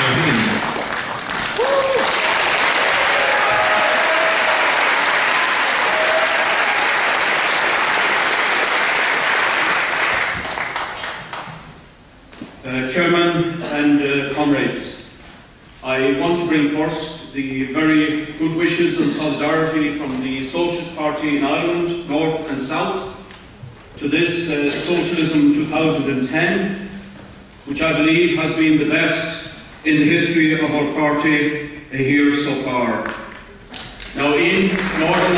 Higgins. Chairman and comrades, I want to bring first the very good wishes and solidarity from the Socialist Party in Ireland, North and South, to this Socialism 2010, which I believe has been the best in the history of our party here so far. Now in Northern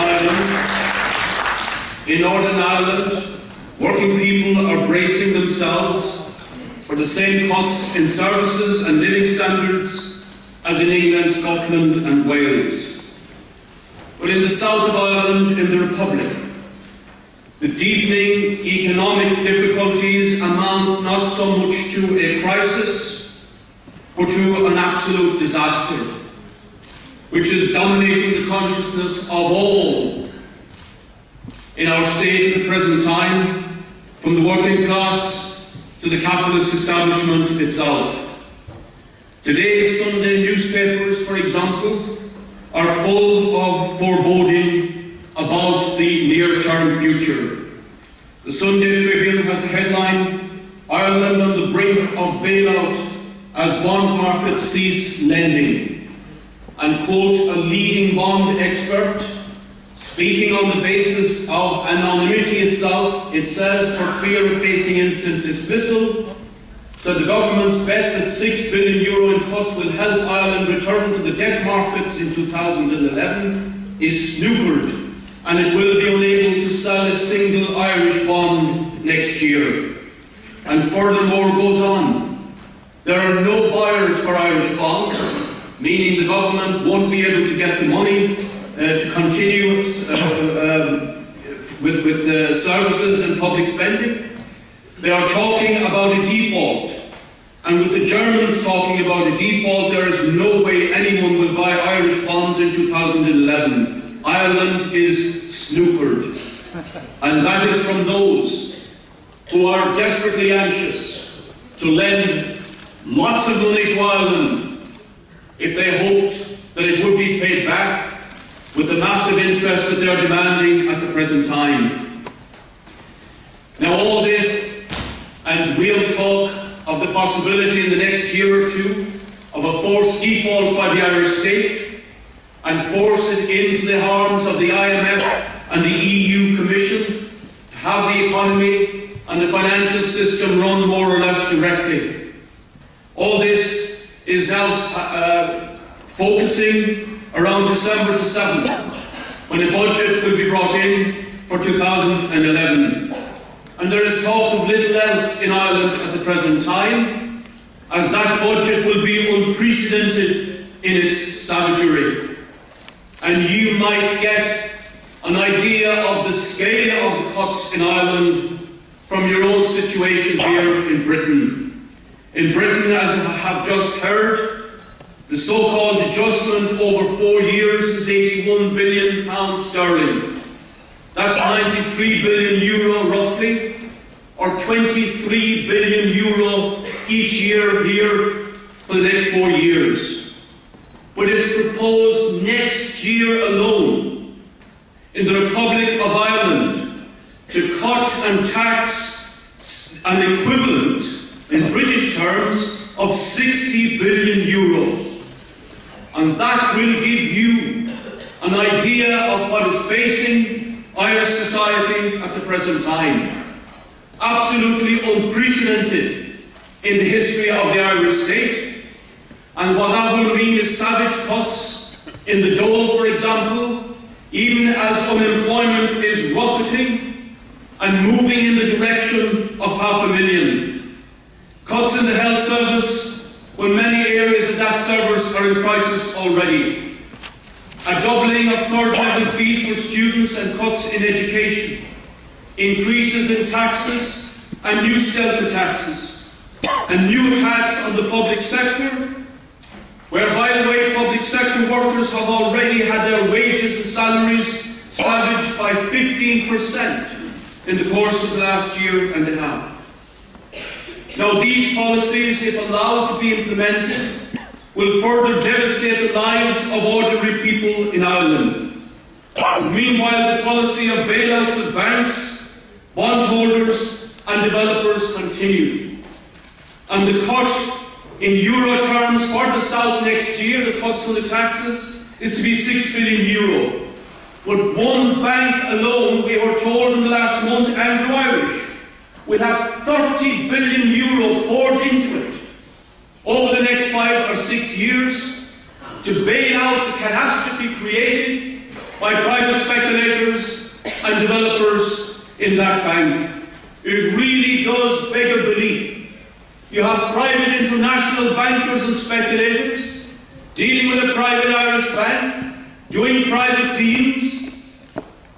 Ireland, working people are bracing themselves for the same cuts in services and living standards as in England, Scotland and Wales. But in the south of Ireland, in the Republic, the deepening economic difficulties amount not so much to a crisis, but to an absolute disaster, which is dominating the consciousness of all in our state at the present time, from the working class to the capitalist establishment itself. Today's Sunday newspapers, for example, are full of foreboding about the near-term future. The Sunday Tribune has a headline, "Ireland on the brink of bailout as bond markets cease lending," and quote a leading bond expert, speaking on the basis of anonymity itself. It says, for fear of facing instant dismissal, so the government's bet that €6 billion in cuts will help Ireland return to the debt markets in 2011 is snookered, and it will be unable to sell a single Irish bond next year. And furthermore goes on, there are no buyers for Irish bonds, meaning the government won't be able to get the money to continue with services and public spending. They are talking about a default, and with the Germans talking about a default, there is no way anyone will buy Irish bonds in 2011. Ireland is snookered, and that is from those who are desperately anxious to lend lots of money to Ireland if they hoped that it would be paid back with the massive interest that they are demanding at the present time. Now all this, and real talk of the possibility in the next year or two of a forced default by the Irish state, and force it into the arms of the IMF and the EU Commission to have the economy and the financial system run more or less directly. All this is now focusing around December the 7th, when a budget will be brought in for 2011. And there is talk of little else in Ireland at the present time, as that budget will be unprecedented in its savagery. And you might get an idea of the scale of the cuts in Ireland from your own situation here in Britain. In Britain, as I have just heard, the so-called adjustment over 4 years is £81 billion sterling. That's €93 billion roughly, or €23 billion each year here for the next 4 years. But it's proposed next year alone in the Republic of Ireland to cut and tax an equivalent in British terms of €60 billion. And that will give you an idea of what is facing Irish society at the present time. Absolutely unprecedented in the history of the Irish state. And what that will mean is savage cuts in the dole, for example, even as unemployment is rocketing and moving in the direction of 500,000. Cuts in the health service, when many areas of that service are in crisis already. A doubling of third-level fees for students and cuts in education. Increases in taxes and new stealth taxes. A new tax on the public sector, where, by the way, public sector workers have already had their wages and salaries savaged by 15% in the course of the last year and a half. Now, these policies, if allowed to be implemented, will further devastate the lives of ordinary people in Ireland. Meanwhile, the policy of bailouts of banks, bondholders and developers continue. And the cut in euro terms for the South next year, the cuts on the taxes, is to be €6 billion. But one bank alone, we were told in the last month, Anglo-Irish, will have €30 billion poured into it over the next 5 or 6 years to bail out the catastrophe created by private speculators and developers in that bank. It really does beg a belief. You have private international bankers and speculators dealing with a private Irish bank, doing private deals,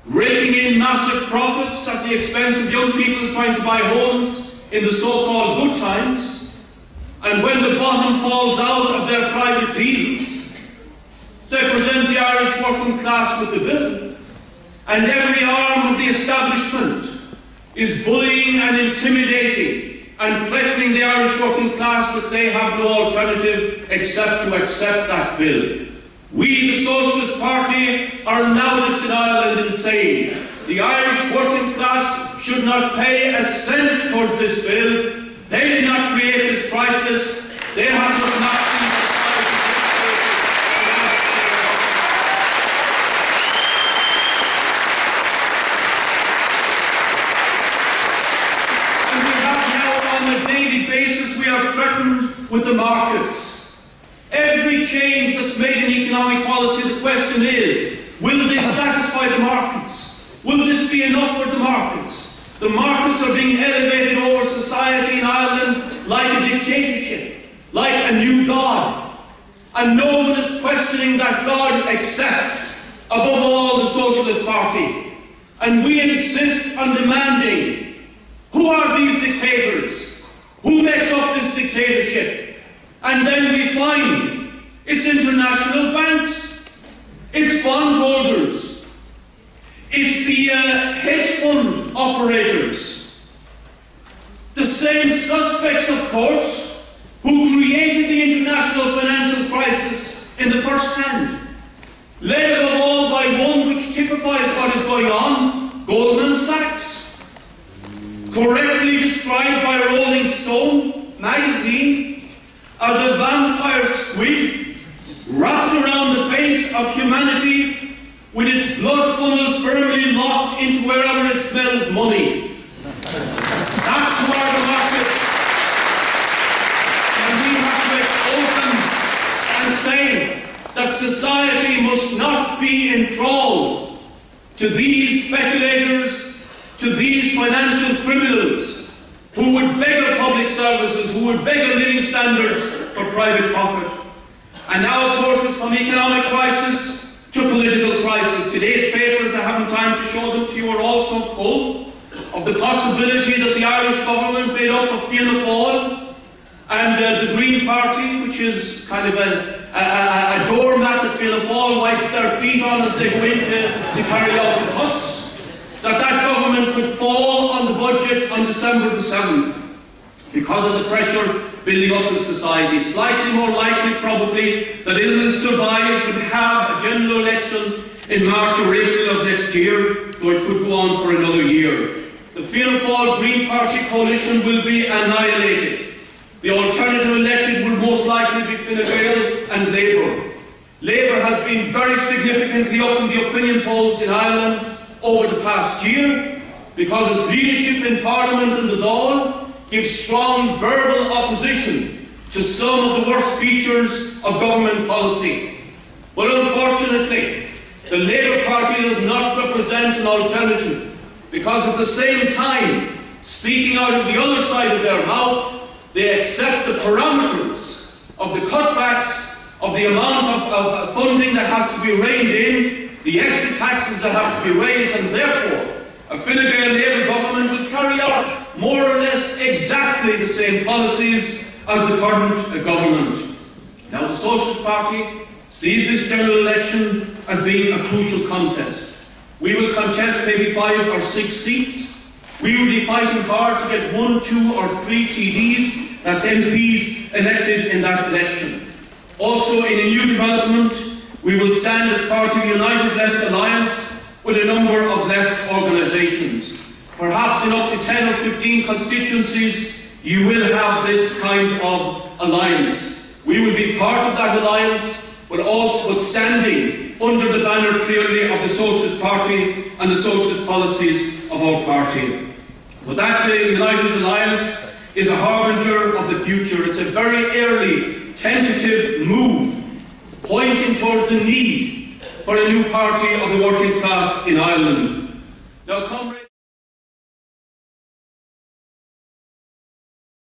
raking in massive profits at the expense of young people trying to buy homes in the so-called good times. And when the bottom falls out of their private deals, they present the Irish working class with the bill. And every arm of the establishment is bullying and intimidating and threatening the Irish working class that they have no alternative except to accept that bill. We, the Socialist Party, are loudest in Ireland in saying the Irish working class should not pay a cent towards this bill. They did not create this crisis. They have us not seen society. And we have now, on a daily basis, we are threatened with the markets. Every change that's made in economic policy, the question is, will this satisfy the markets? Will this be enough for the markets? The markets are being elevated over society in Ireland like a dictatorship, like a new God. And no one is questioning that God except, above all, the Socialist Party. And we insist on demanding, who are these dictators? Who makes up this dictatorship? And then we find it's international banks, it's bondholders, it's the hedge fund operators, the same suspects, of course, who created the international financial crisis in the first hand, led above all by one which typifies what is going on, Goldman Sachs, correctly described by Rolling Stone magazine as a vampire squid wrapped around the face of humanity with its blood funnel firmly locked into wherever it smells money. That's who are the markets. And we have to expose them and say that society must not be enthralled to these speculators, to these financial criminals, who would beggar public services, who would beggar living standards for private profit. And now, of course, it's from economic crisis to political crisis. Today's papers, I haven't time to show them to you, are also full of the possibility that the Irish government, made up of Fianna Fáil and the Green Party, which is kind of a doormat that Fianna Fáil wipes their feet on as they go in to carry out the cuts, that government could fall on the budget on December the 7th because of the pressure building up in society. Slightly more likely, probably, that it will survive, would have a general election in March or April of next year, though it could go on for another year. The Fianna Fáil Green Party coalition will be annihilated. The alternative elected will most likely be Fine Gael and Labour. Labour has been very significantly up in the opinion polls in Ireland over the past year, because its leadership in Parliament and the Dáil gives strong verbal opposition to some of the worst features of government policy. But unfortunately, the Labour Party does not represent an alternative, because at the same time, speaking out of the other side of their mouth, they accept the parameters of the cutbacks, of the amount of funding that has to be reined in, the extra taxes that have to be raised, and therefore a Fine Gael Labour government will carry out more or less exactly the same policies as the current government. Now, the Socialist Party sees this general election as being a crucial contest. We will contest maybe 5 or 6 seats. We will be fighting hard to get 1, 2 or 3 TDs, that's MPs, elected in that election. Also, in a new development, we will stand as part of a United Left Alliance with a number of left organisations. Perhaps in up to 10 or 15 constituencies, you will have this kind of alliance. We will be part of that alliance, but also standing under the banner clearly of the Socialist Party and the socialist policies of our party. But that United Alliance is a harbinger of the future. It's a very early, tentative move pointing towards the need for a new party of the working class in Ireland. Now, comrades,